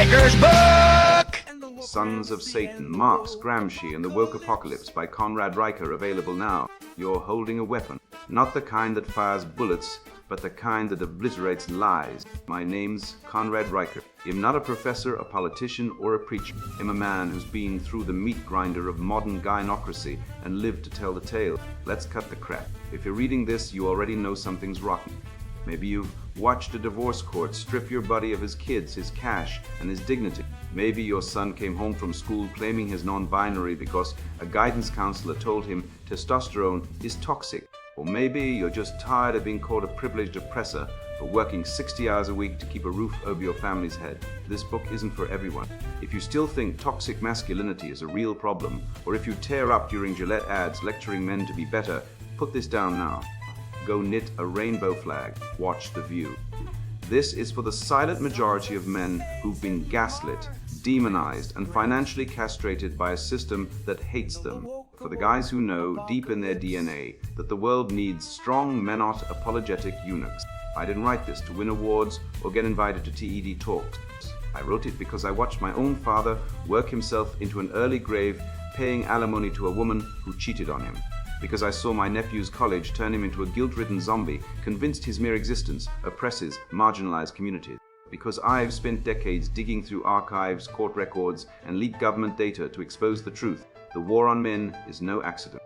Riker's book! Sons of Satan, Marx, Gramsci, and the Woke Apocalypse by Conrad Riker, available now. You're holding a weapon. Not the kind that fires bullets, but the kind that obliterates lies. My name's Conrad Riker. I'm not a professor, a politician, or a preacher. I'm a man who's been through the meat grinder of modern gynocracy and lived to tell the tale. Let's cut the crap. If you're reading this, you already know something's rotten. Maybe you've watched a divorce court strip your buddy of his kids, his cash, and his dignity. Maybe your son came home from school claiming his non-binary because a guidance counselor told him testosterone is toxic. Or maybe you're just tired of being called a privileged oppressor for working 60 hours a week to keep a roof over your family's head. This book isn't for everyone. If you still think toxic masculinity is a real problem, or if you tear up during Gillette ads lecturing men to be better, put this down now. Go knit a rainbow flag. Watch The View. This is for the silent majority of men who've been gaslit, demonized, and financially castrated by a system that hates them. For the guys who know, deep in their DNA, that the world needs strong, men-not, apologetic eunuchs. I didn't write this to win awards or get invited to TED talks. I wrote it because I watched my own father work himself into an early grave paying alimony to a woman who cheated on him. Because I saw my nephew's college turn him into a guilt-ridden zombie, convinced his mere existence oppresses marginalized communities. Because I've spent decades digging through archives, court records, and leaked government data to expose the truth. The war on men is no accident.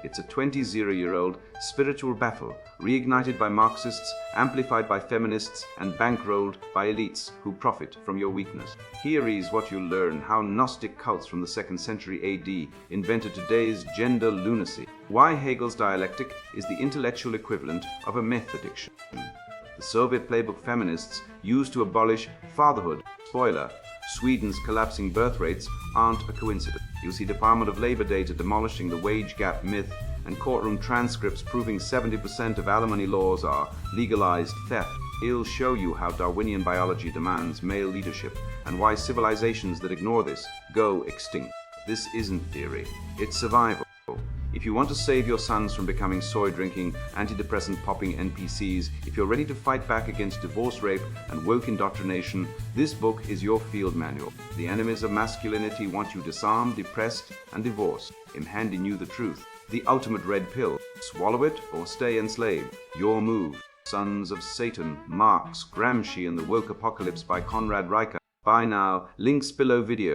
It's a 20-year-old spiritual battle, reignited by Marxists, amplified by feminists, and bankrolled by elites who profit from your weakness. Here is what you'll learn: how Gnostic cults from the 2nd century AD invented today's gender lunacy, why Hegel's dialectic is the intellectual equivalent of a meth addiction. The Soviet playbook feminists used to abolish fatherhood. Spoiler: Sweden's collapsing birth rates aren't a coincidence. You'll see Department of Labor data demolishing the wage gap myth, and courtroom transcripts proving 70% of alimony laws are legalized theft. It'll show you how Darwinian biology demands male leadership, and why civilizations that ignore this go extinct. This isn't theory, it's survival. If you want to save your sons from becoming soy-drinking, antidepressant-popping NPCs, if you're ready to fight back against divorce rape and woke indoctrination, this book is your field manual. The enemies of masculinity want you disarmed, depressed, and divorced. I'm handing you the truth. The ultimate red pill. Swallow it or stay enslaved. Your move. Sons of Satan, Marx, Gramsci, and the Woke Apocalypse by Conrad Riker. Buy now. Links below video.